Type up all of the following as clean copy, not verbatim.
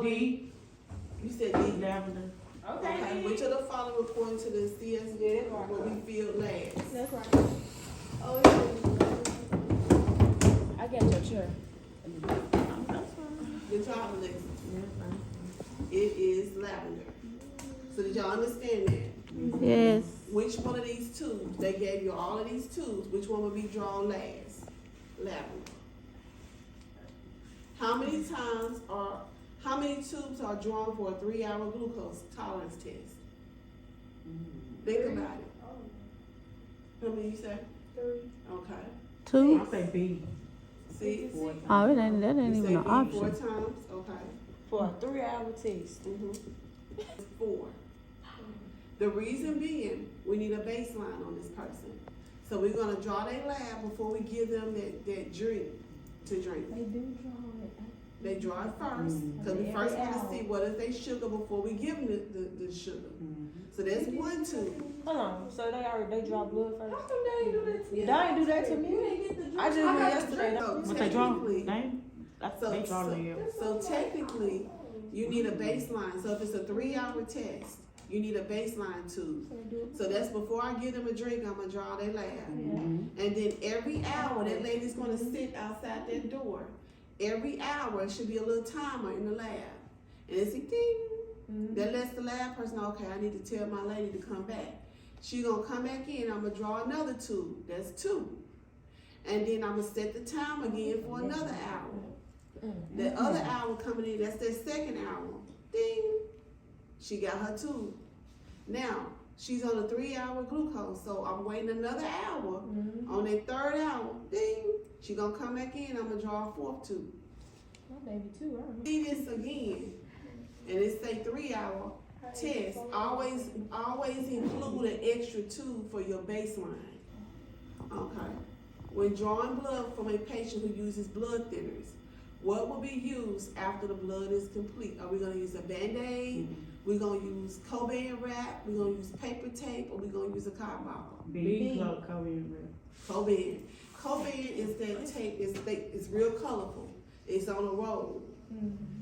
D. You said D. Lavender. Okay. Which of the following according to the CSD will we feel last? That's right. Oh, yeah. I got your chair. The job list. It is lavender. So did y'all understand that? Yes. Which one of these tubes, they gave you all of these tubes, which one would be drawn last? Lavender. How many tubes are drawn for a 3-hour glucose tolerance test? Think about it. How many you say? 3. Okay. 2. I say B. See? Oh, that ain't You even say an B option. 4 times? Okay. For a 3-hour test. Mm-hmm. 4. The reason being, we need a baseline on this person. So we're gonna draw their lab before we give them that drink to drink. They do draw it. They draw it first, because we first wanna see what is their sugar before we give them the sugar. So that's 1 tube. Hold on. So they draw blood first? How come they ain't do that to you? They ain't do that to me. You didn't get the drink. I just got did the yesterday. drink, though. But they draw. Technically- They draw the So technically, you need a baseline. So if it's a 3-hour test, you need a baseline tube. So that's before I give them a drink, I'm gonna draw their lab. And then every hour, that lady's gonna sit outside that door. Every hour, it should be a little timer in the lab. And it's a ding. That lets the lab person know, okay, I need to tell my lady to come back. She gonna come back in, I'm gonna draw another tube. That's 2. And then I'm gonna set the time again for another hour. The other hour coming in, that's their second hour. Ding. She got her tube. Now, she's on a 3-hour glucose, so I'm waiting another hour. On that 3rd hour, ding, she gonna come back in, I'm gonna draw a 4th tube. My baby too, right? See this again, and it say 3-hour test. Always include an extra tube for your baseline. Okay. When drawing blood from a patient who uses blood thinners, what will be used after the blood is complete? Are we gonna use a Band-Aid? We're gonna use Cobain wrap? We're gonna use paper tape? Or we're gonna use a cotton ball? B. Cobain. Cobain. Cobain is that tape, it's real colorful. It's on a roll.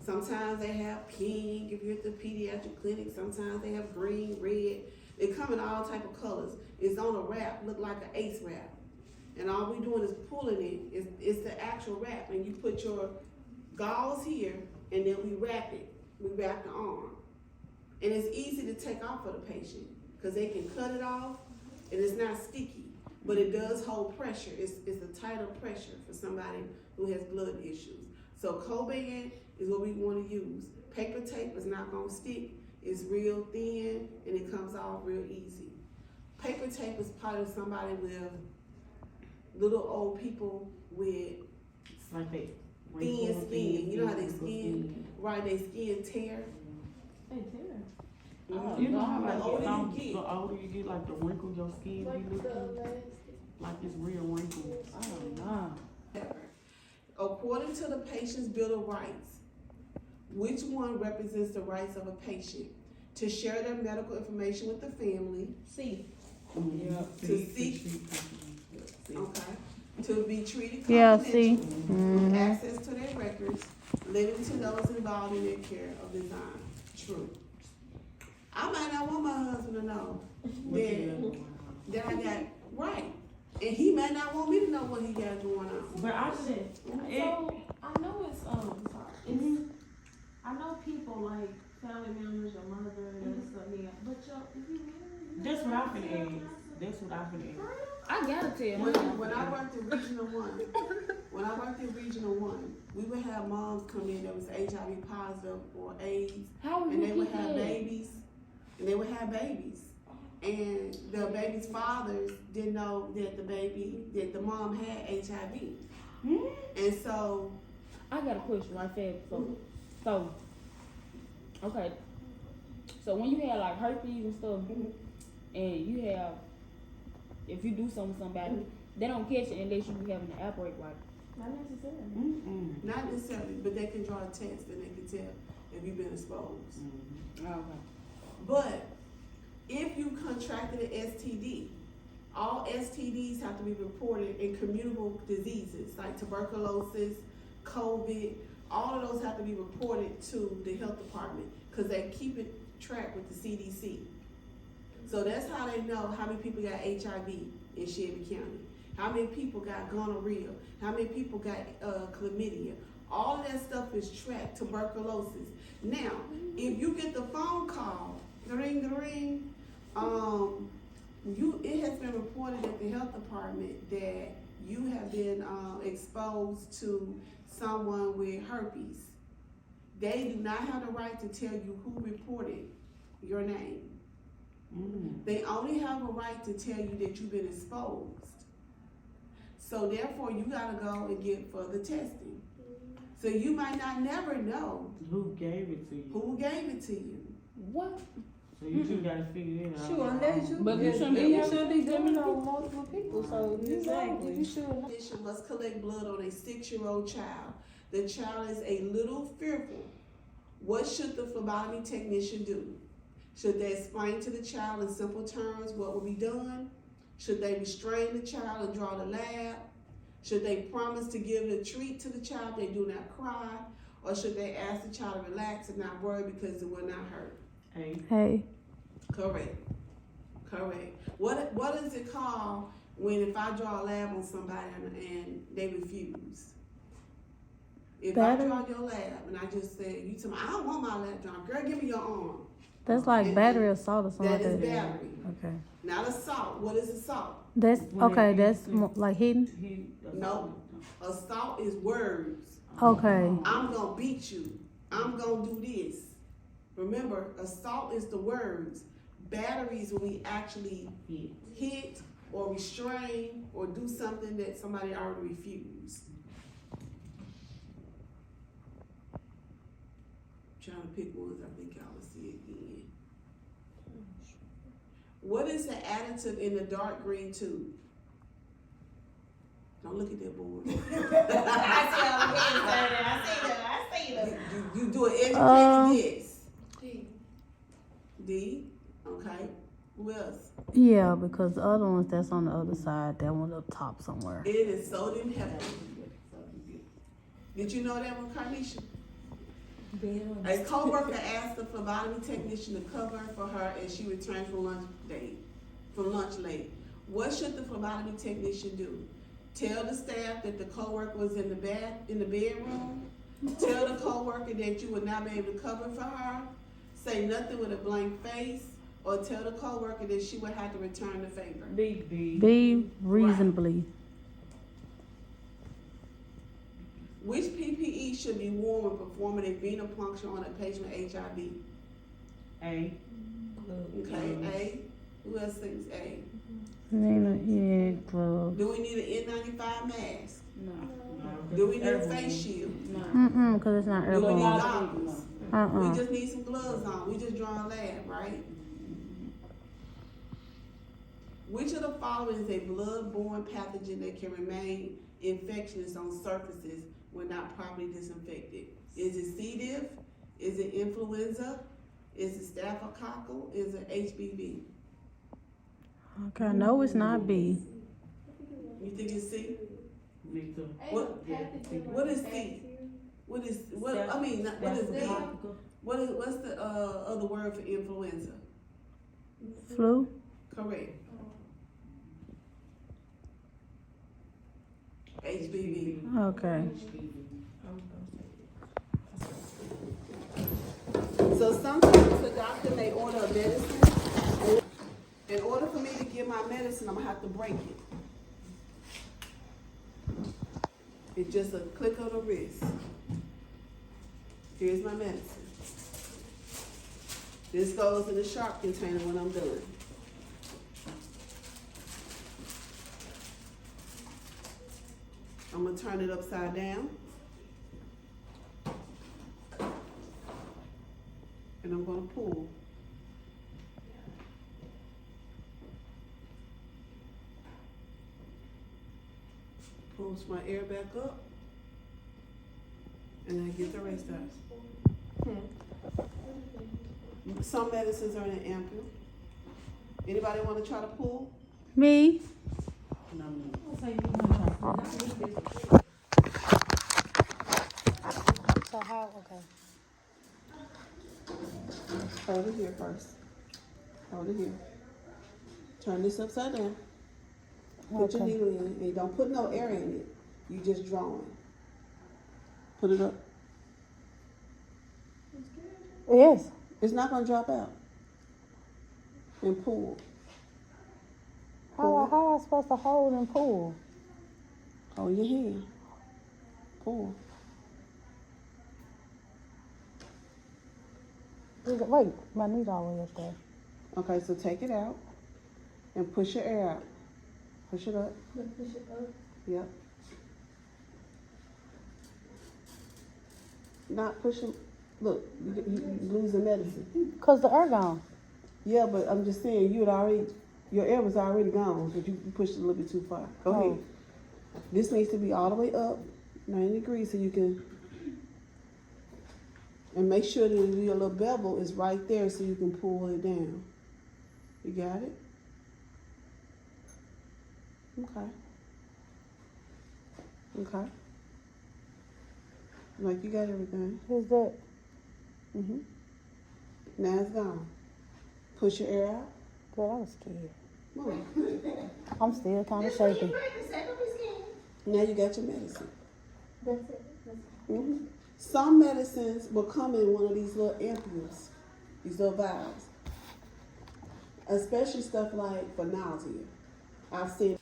Sometimes they have pink if you're at the pediatric clinic. Sometimes they have green, red. They come in all type of colors. It's on a wrap, look like an ace wrap. And all we doing is pulling it. It's the actual wrap. And you put your gauze here, and then we wrap it. We wrap the arm. And it's easy to take off for the patient because they can cut it off and it's not sticky, but it does hold pressure. It's a tighter pressure for somebody who has blood issues. So Cobain is what we want to use. Paper tape is not gonna stick. It's real thin and it comes off real easy. Paper tape is probably somebody with little old people with It's like that. thin skin. You know how they skin, right? They skin tear. You know how The older you get. the older you get, like the wrinkle your skin be looking like it's real wrinkles. I don't know. According to the patient's Bill of Rights, which one represents the rights of a patient? To share their medical information with the family. See. Yeah. To seek. Okay. To be treated Yeah, confidential. see. Access to their records. Limited to those involved in their care of design. True. I might not want my husband to know that I got right. And he might not want me to know what he got going on. But I said, So I know it's I know people like family members, your mother and stuff, yeah. But if you that's what I finna ask. That's what I finna ask. I gotta tell When I worked in Regional 1, we would have moms come in that was HIV positive or AIDS, How would and you they would keep have that? babies, and the baby's fathers didn't know that the mom had HIV, and so I got a question right fast. So, okay. So when you have like herpes and stuff, and you have, if you do something with somebody, they don't catch it unless you be having an outbreak, right? not necessarily. not necessarily, but they can draw a test and they can tell if you've been exposed. Okay. But if you contracted an STD, all STDs have to be reported in communicable diseases like tuberculosis, COVID, all of those have to be reported to the health department, cause they keep it track with the CDC. So that's how they know how many people got HIV in Shelby County, how many people got gonorrhea, how many people got chlamydia. All of that stuff is tracked, tuberculosis. Now, if you get the phone call, ring, it has been reported at the health department that you have been exposed to someone with herpes. They do not have the right to tell you who reported your name. They only have a right to tell you that you've been exposed. So therefore, you gotta go and get further testing. So you might not never know Who gave it to you? who gave it to you. What? So you just gotta figure it out. Sure, unless you, But you shouldn't be you having should be too doing many it on multiple people, so Exactly. you should. Physician must collect blood on a 6-year-old child. The child is a little fearful. What should the phlebotomy technician do? Should they explain to the child in simple terms what will be done? Should they restrain the child and draw the lab? Should they promise to give a treat to the child if they do not cry? Or should they ask the child to relax and not worry because it will not hurt? Hey. Correct. What is it called when if I draw a lab on somebody and they refuse? If Battery. I draw your lab and I just say, you tell me, I don't want my lab drawn. Girl, give me your arm. That's like And battery assault or something That like is that. battery. Okay. Not assault. What is assault? That's When okay. they That's use like hidden. No. Assault is words. Okay. I'm gonna beat you. I'm gonna do this. Remember, assault is the words. Batteries when we actually hit or restrain or do something that somebody already refused. Trying to pick ones I think y'all will see again. What is the additive in the dark green tube? Don't look at that board. I see that. You do an educated guess. D. Okay. Who else? Yeah, because the other ones that's on the other side, that one up top somewhere. It is sodium heparin. Did you know that one, Carnisha? A co-worker asked the phlebotomy technician to cover for her as she returned from lunch late. What should the phlebotomy technician do? Tell the staff that the co-worker was in the bedroom. Tell the co-worker that you would not be able to cover for her. Say nothing with a blank face, or tell the co-worker that she would have to return the favor. Be reasonably. Which PPE should be worn when performing a venipuncture on a patient with HIV? A. Okay, A. Who else thinks A? Yeah, gloves. Do we need an N95 mask? No. Do we need a face shield? No. Because it's not Do we need airborne. goggles? We just need some gloves on. We just drawing a lab, right? Which of the following is a blood-borne pathogen that can remain infectious on surfaces when not properly disinfected? Is it C. diff? Is it influenza? Is it staphylococcal? Is it HBV? Okay, no, it's not B. You think it's C? Me too. What is C? What is B? What's the other word for influenza? Flu? Correct. HBV. Okay. So sometimes the doctor may order a medicine. In order for me to get my medicine, I'm gonna have to break it. It's just a click of the wrist. Here's my medicine. This goes in the sharp container when I'm done. I'm gonna turn it upside down. And I'm gonna pull. Pulls my air back up. And I get the rest out. Some medicines are in an ampule. Anybody wanna try to pull? Me? Hold it here first. Hold it here. Turn this upside down. Put your Okay. needle in, and don't put no air in it. You just drawing. Put it up. Yes. It's not gonna drop out. And pull. How am I supposed to hold and pull? Hold your hand. Pull. Wait, my knee's all the way up there. Okay, so take it out and push your air out. Push it up. Push it up. Yep. Not pushing. Look, you losing medicine. Cause the air gone. Yeah, but I'm just saying your air was already gone, but you pushed it a little bit too far. Go ahead. This needs to be all the way up, 90 degrees, so you can. And make sure that your little bevel is right there, so you can pull it down. You got it? Okay. Okay. Like you got everything. Is that? Mhm. Now it's gone. Push your air out. Girl, I was scared. Come on. I'm still kind of shaking. Now you got your medicine. That's it. Mhm. Some medicines will come in one of these little ampules, these little vials. Especially stuff like for nausea. I've seen.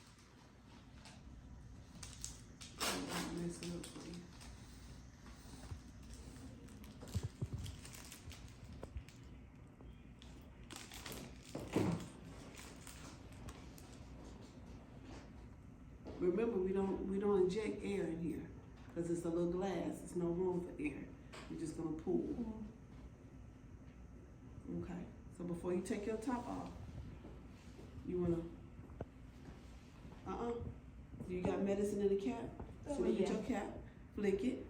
Remember, we don't inject air in here because it's a little glass. There's no room for air. You're just gonna pull. Okay. So before you take your top off, you wanna. You got medicine in the cap. So look at your cap. Flick it.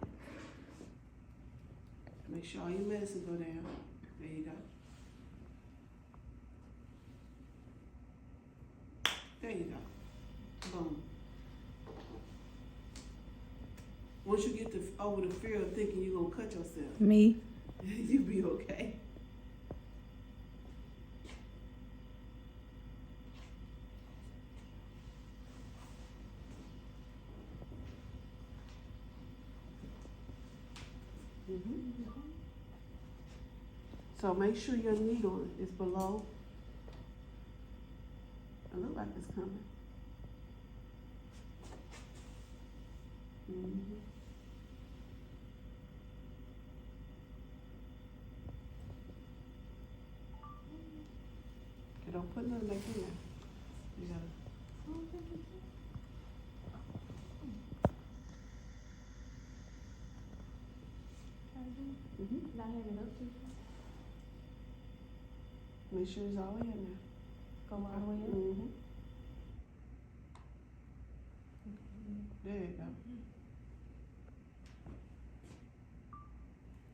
Make sure all your medicine go down. There you go. There you go. Boom. Once you get over the fear of thinking you're gonna cut yourself, Me. you'll be okay. So make sure your needle is below. It looks like it's coming. Okay, don't put nothing back in there. You gotta. Not having up to. Make sure it's all in there. Go all the way up. Mm-hmm. There you go.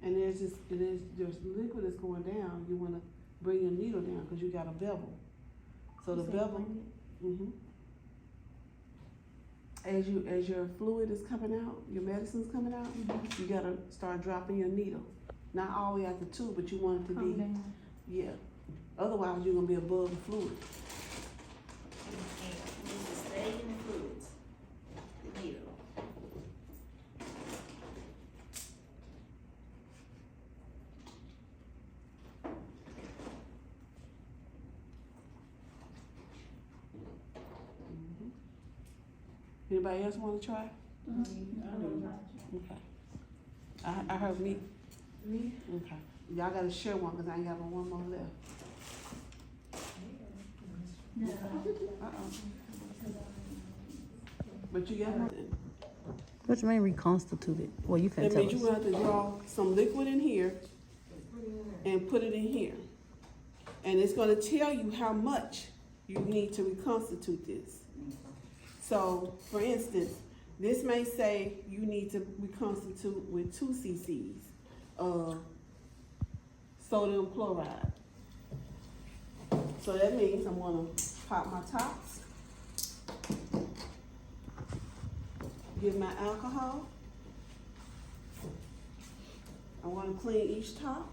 And there's liquid that's going down. You want to bring your needle down because you got a bevel. So the bevel. As your fluid is coming out, your medicine's coming out, you gotta start dropping your needle. Not all the way out the tube, but you want it to Come be. down. Yeah. Otherwise, you're gonna be above the fluid. You need to stay in the fluids, the needle. Anybody else want to try? Okay. I heard me. Okay. Y'all gotta share one because I ain't got but one more left. But you got nothing. What you mean reconstituted? Well, you can't That tell means us. you have to draw some liquid in here and put it in here. And it's gonna tell you how much you need to reconstitute this. So, for instance, this may say you need to reconstitute with 2 cc's of sodium chloride. So that means I'm gonna pop my tops, get my alcohol. I want to clean each top.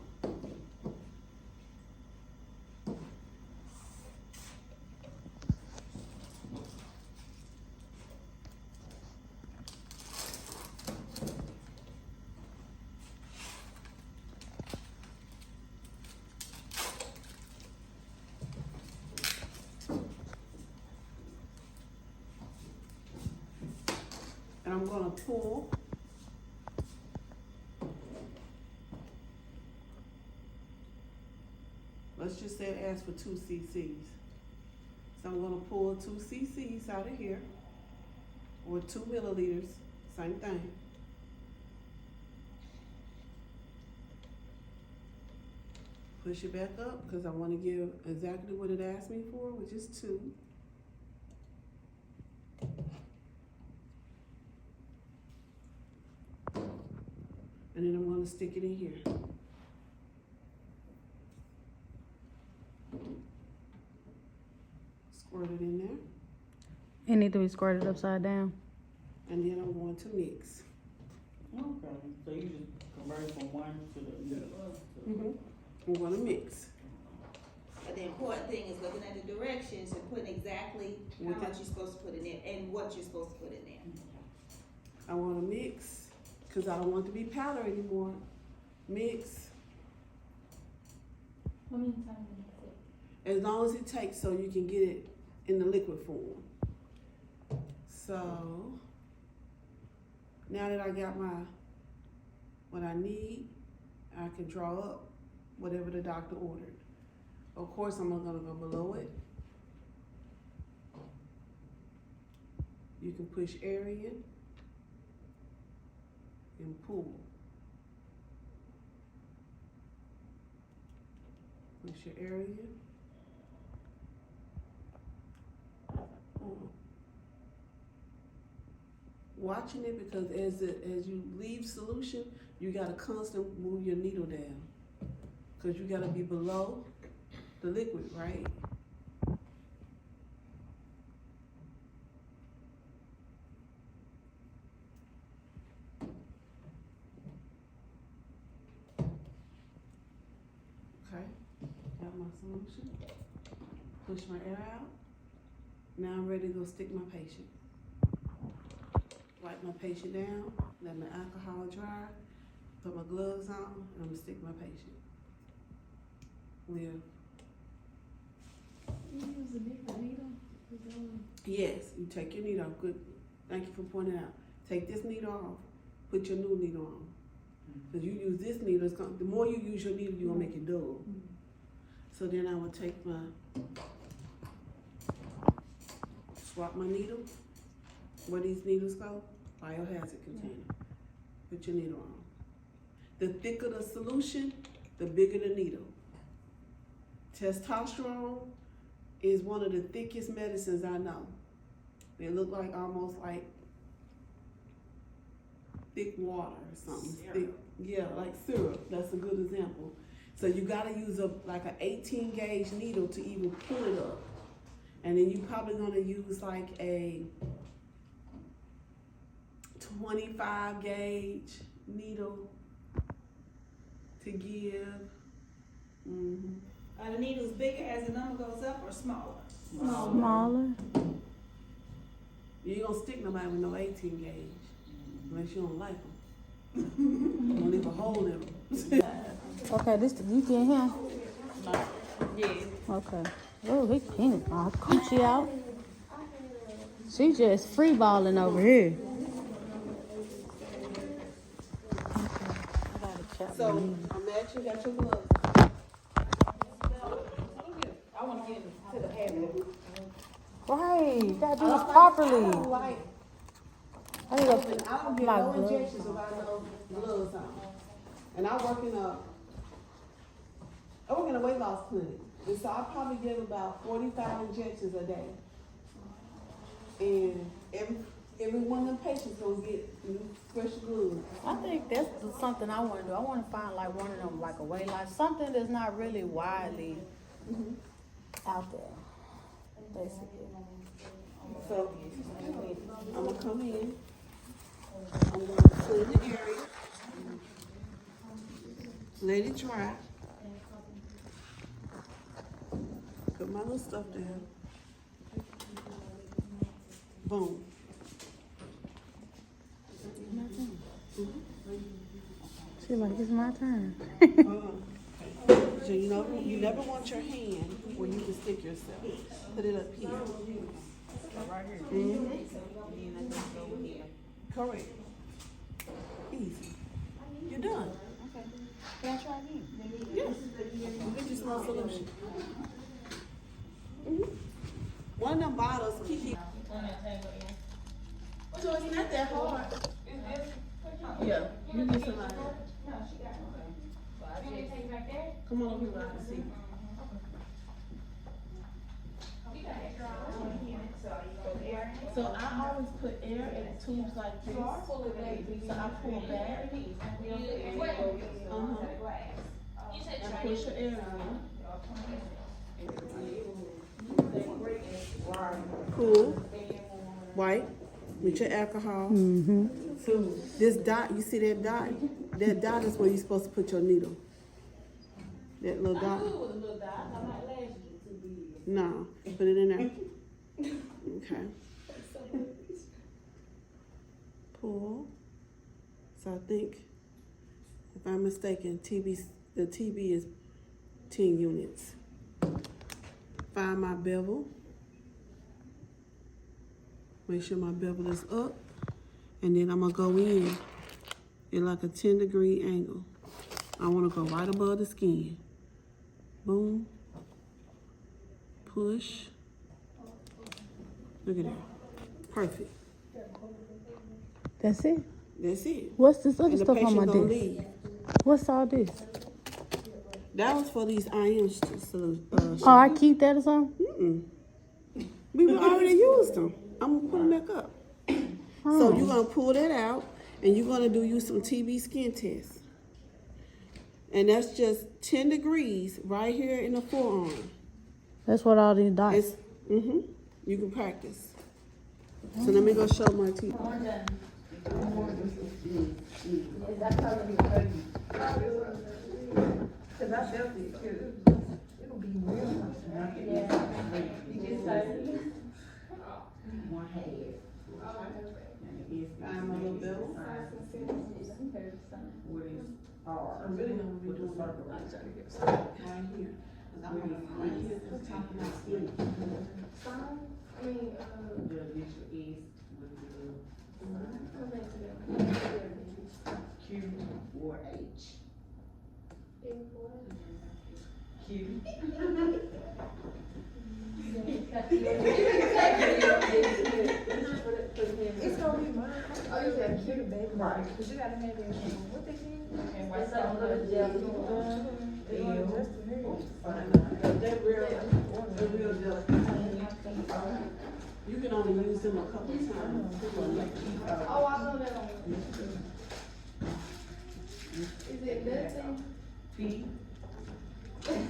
I'm gonna pull. Let's just say it asks for 2 cc's. So I'm gonna pull 2 cc's out of here, or 2 milliliters, same thing. Push it back up, because I wanna give exactly what it asked me for, which is 2. And then I'm gonna stick it in here. Squirt it in there, It need to be squirted upside down. and then I'm going to mix. Okay, so you just convert from one to the other. I'm gonna mix. But the important thing is looking at the directions and putting exactly how much you're supposed to put in there and what you're supposed to put in there. I wanna mix, because I don't want it to be powder anymore. Mix, How many times is it? as long as it takes so you can get it in the liquid form. So, now that I got what I need, I can draw up whatever the doctor ordered. Of course, I'm not gonna go below it. You can push air in and pull. Push your air in. Pull. Watching it, because as you leave solution, you gotta constantly move your needle down, because you gotta be below the liquid, right? Okay, got my solution. Push my air out. Now I'm ready to go stick my patient. Wipe my patient down, let my alcohol dry, put my gloves on, and I'm gonna stick my patient. Live. You use a different needle? Yes, you take your needle off. Good. Thank you for pointing out. Take this needle off. Put your new needle on. Because you use this needle, the more you use your needle, you're gonna make it dull. So then I will take swap my needle. Where these needles go? Biohazard container. Put your needle on. The thicker the solution, the bigger the needle. Testosterone is one of the thickest medicines I know. They look like almost like thick water or something. Thick, yeah, like syrup. That's a good example. So you gotta use like an 18 gauge needle to even pull it up. And then you're probably gonna use like a 25 gauge needle to give. Are the needles bigger as the number goes up or smaller? Smaller. You ain't gonna stick nobody with no 18 gauge unless you don't like them. You don't leave a hole in them. Okay, you can hear? Yeah. Okay. Oh, he penis. Oh, coochie out. She just free balling over here. So imagine you got your gloves. I want to get into the habit. Right, you gotta do this properly. I need I don't get my no gloves. injections without no gloves on. And I work in a weight loss clinic. And so I probably give about 45 injections a day. And every one of them patients gonna get new fresh gloves. I think that's something I want to do. I want to find like one of them, like a weight loss, something that's not really widely out there, basically. So I'm gonna come in. I'm gonna clean the area. Let it dry. Put my little stuff down. Boom. She's like, it's my turn. So you never want your hand where you can stick yourself. Put it up here. Right here. Mm-hmm. And then I just go here. Correct. Easy. You're done. Okay. Can I try again? Yes. Get you small solution. One of them bottles, Kiki. So it's not that hard. Yeah, you get somebody. Come on over here, I can see. So I always put air in tubes like this. So I pull back. And push the air in. Cool. White with your alcohol. Mm-hmm. So this dot, you see that dot? That dot is where you're supposed to put your needle. That little dot. No, put it in there. Okay. Pull. So I think, if I'm mistaken, the TB is 10 units. Find my bevel. Make sure my bevel is up. And then I'm gonna go in like a 10-degree angle. I wanna go right above the skin. Boom. Push. Look at that. Perfect. That's it. That's it. What's this other And the stuff on my patient gonna desk? leave. What's all this? That was for these iron Oh, I keep that or something? We already used them. I'm gonna put them back up. So you're gonna pull that out, and you're gonna do you some TB skin tests. And that's just 10 degrees right here in the forearm. That's what all these dots. It's, you can practice. So let me go show my teeth. I'm a little bit. I'm really gonna be doing right here. 'Cause I'm right here at the top of my skin. Q or H. Q. It's gonna be mine. Oh, you said cute, baby. Right. Cause you gotta have everything. What they mean? And what's up with the gel? You can only use them a couple of times. Oh, I know that one. Is it nothing? P.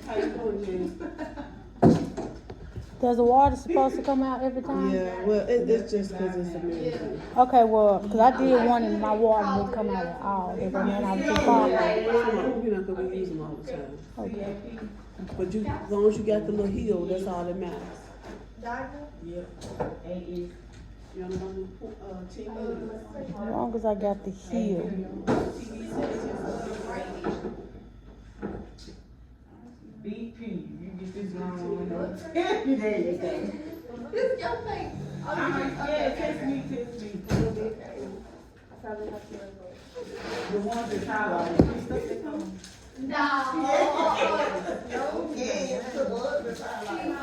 How you doing, James? Does the water supposed to come out every time? Yeah, well, it's just because it's American. Okay, well, because I did one and my water didn't come out at all. And then I was too far. You're not going to use them all the time. Okay. But you, as long as you got the little heel, that's all that matters. Diaper? Yep. A is You want to do TV? As long as I got the heel. BP. You get this wrong. There you go. This your thing. Yeah, test me. The ones that highlighted. No. Yeah, the ones that highlighted.